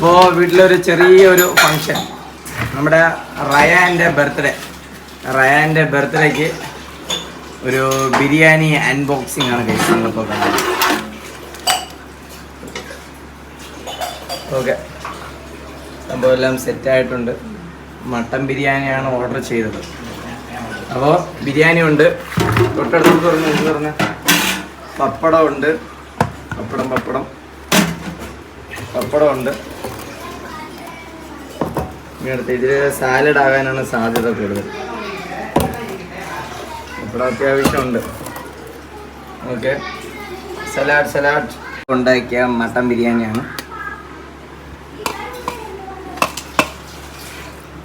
അപ്പോൾ വീട്ടിലൊരു ചെറിയൊരു ഫങ്ഷൻ, നമ്മുടെ റയാൻ്റെ ബർത്ത്ഡേക്ക് ഒരു ബിരിയാണി അൺബോക്സിംഗ് ആണ് കഴിച്ചത് നമ്മളിപ്പോൾ കാണുന്നത്. ഓക്കെ, സംഭവം എല്ലാം സെറ്റായിട്ടുണ്ട്. മട്ടൻ ബിരിയാണിയാണ് ഓർഡർ ചെയ്തത്. അപ്പോൾ ബിരിയാണി ഉണ്ട്, തൊട്ടടുത്ത് പറഞ്ഞ പപ്പടം ഉണ്ട്, പപ്പടം ഉണ്ട്. ഇങ്ങനത്തെ ഇതിൽ സാലഡ് ആകാനാണ് സാധ്യത കൂടുതൽ. പപ്പടം അത്യാവശ്യമുണ്ട്. ഓക്കെ, സലാഡ് ഉണ്ടാക്കിയ മട്ടൻ ബിരിയാണിയാണ്.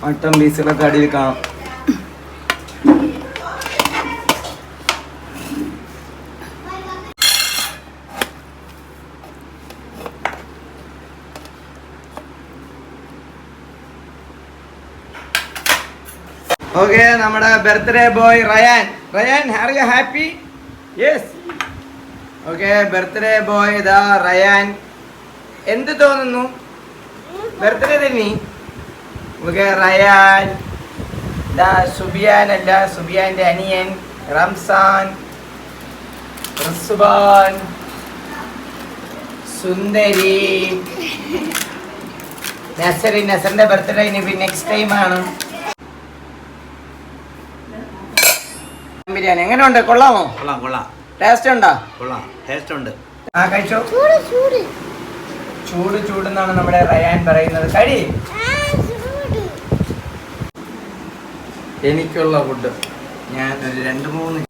മട്ടൻ പീസുകളൊക്കെ അടിയിൽ കാണാം. ഓക്കെ, നമ്മുടെ birthday boy Rayan are you happy? Yes. Okay, birthday boy ഇതാ റയാൻ. എന്ത് തോന്നുന്നു? ബർത്ത്ഡേ തന്നെ. ഓക്കെ, റയാൻ ഇതാ. സുബിയാൻ്റെ അനിയൻ റംസാൻ, റിസ്വാൻ, സുന്ദരി, നസറിന്റെ ബർത്ത്ഡേ ഇനി നെക്സ്റ്റ് ടൈം ആണ്. ബിരിയാണി എങ്ങനെയുണ്ട്? കൊള്ളാമോ? കൊള്ളാം. ടേസ്റ്റ് ഉണ്ടോ? കൊള്ളാം, ടേസ്റ്റ് ഉണ്ട്. ആ, കഴിച്ചോ. ചൂട് എന്നാണ് നമ്മുടെ റയാൻ പറയുന്നത്. കഴി. എനിക്കുള്ള ഫുഡ് ഞാൻ ഒരു 2-3.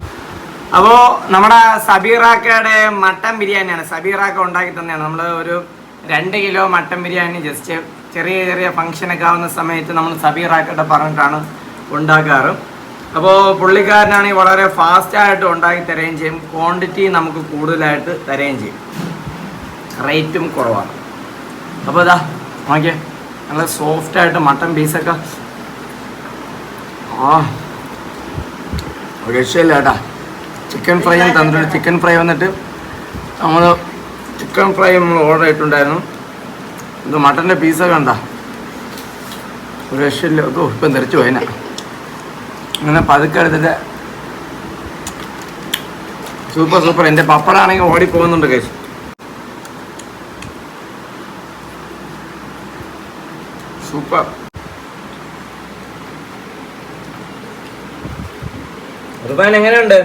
അപ്പോൾ നമ്മുടെ സബീറാക്കയുടെ മട്ടൻ ബിരിയാണിയാണ്. സബീറാക്ക ഉണ്ടാക്കി തന്നെയാണ്. നമ്മൾ ഒരു 2 കിലോ മട്ടൻ ബിരിയാണി ജസ്റ്റ് ചെറിയ ഫംഗ്ഷനൊക്കെ ആവുന്ന സമയത്ത് നമ്മൾ സബീറാക്കയുടെ പറഞ്ഞിട്ടാണ് ഉണ്ടാക്കാറ്. അപ്പോൾ പുള്ളിക്കാരനാണെങ്കിൽ വളരെ ഫാസ്റ്റായിട്ട് ഉണ്ടാക്കി തരുകയും ചെയ്യും, ക്വാണ്ടിറ്റി നമുക്ക് കൂടുതലായിട്ട് തരുകയും ചെയ്യും, റേറ്റും കുറവാണ്. അപ്പോൾ ഇതാ നോക്കിയേ, നല്ല സോഫ്റ്റായിട്ട് മട്ടൻ പീസൊക്കെ. രക്ഷയില്ല കേട്ടാ. ചിക്കൻ ഫ്രൈയും തന്നിട്ടുണ്ട്. ചിക്കൻ ഫ്രൈ വന്നിട്ട് നമ്മൾ ഓർഡർ ചെയ്തിട്ടുണ്ടായിരുന്നു. ഇത് മട്ടൻ്റെ പീസൊക്കെ ഉണ്ടാ, ഒരു രക്ഷയില്ല. ഇപ്പം തെറിച്ചു പോയതിനാ. അങ്ങനെ പതുക്കെ എടുത്തിട്ട് സൂപ്പർ. എൻ്റെ പപ്പടാണെങ്കിൽ ഓടിപ്പോകുന്നുണ്ട് കേസ്. സൂപ്പർ. റുബാൻ എങ്ങനെയുണ്ട്?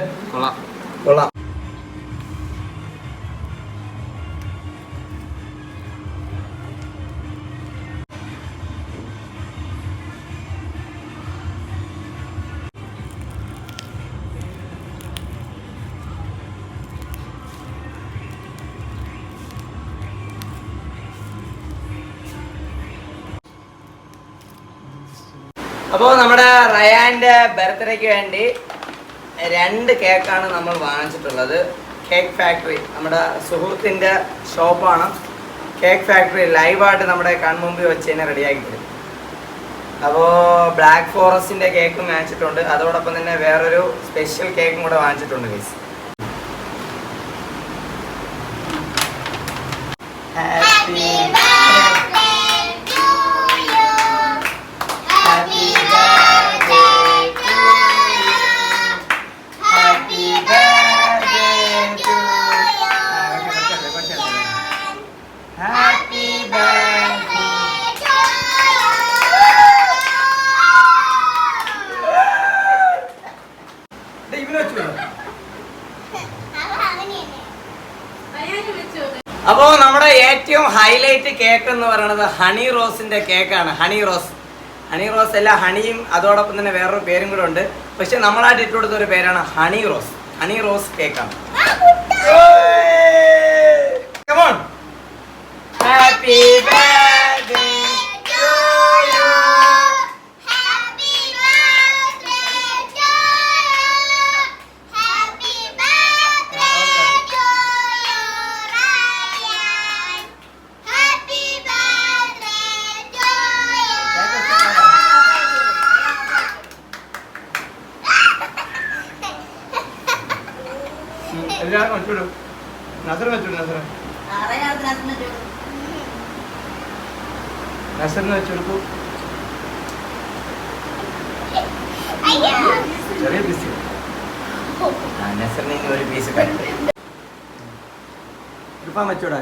കൊള്ളാം. അപ്പോൾ നമ്മുടെ റയാൻ്റെ ബർത്ത്ഡേക്ക് വേണ്ടി 2 കേക്കാണ് നമ്മൾ വാങ്ങിച്ചിട്ടുള്ളത്. കേക്ക് ഫാക്ടറി, നമ്മുടെ സുഹൃത്തിൻ്റെ ഷോപ്പാണ്. കേക്ക് ഫാക്ടറി ലൈവായിട്ട് നമ്മുടെ കൺമുമ്പിൽ വെച്ച് തന്നെ റെഡിയാക്കി തരും. അപ്പോൾ ബ്ലാക്ക് ഫോറസ്റ്റിൻ്റെ കേക്കും വാങ്ങിച്ചിട്ടുണ്ട്. അതോടൊപ്പം തന്നെ വേറൊരു സ്പെഷ്യൽ കേക്കും കൂടെ വാങ്ങിച്ചിട്ടുണ്ട് ഗൈസ്. ഹാപ്പി അപ്പോൾ നമ്മുടെ ഏറ്റവും ഹൈലൈറ്റ് കേക്ക് എന്ന് പറയുന്നത് ഹണി റോസിന്റെ കേക്കാണ്. ഹണി റോസ് അല്ല, ഹണിയും അതോടൊപ്പം തന്നെ വേറൊരു പേരും കൂടെ ഉണ്ട്. പക്ഷെ നമ്മളായിട്ട് ഇട്ട് കൊടുത്ത ഒരു പേരാണ് ഹണി റോസ് കേക്കാണ്. Happy birthday to you. എല്ലാവരും വെച്ചോളൂ. നസർ. നസറിന് വെച്ചെടുക്കൂ. ചെറിയ പീസ് നസറിന് ഒരു പീസ് കഴിക്കും. ഇപ്പം വെച്ചോടാ.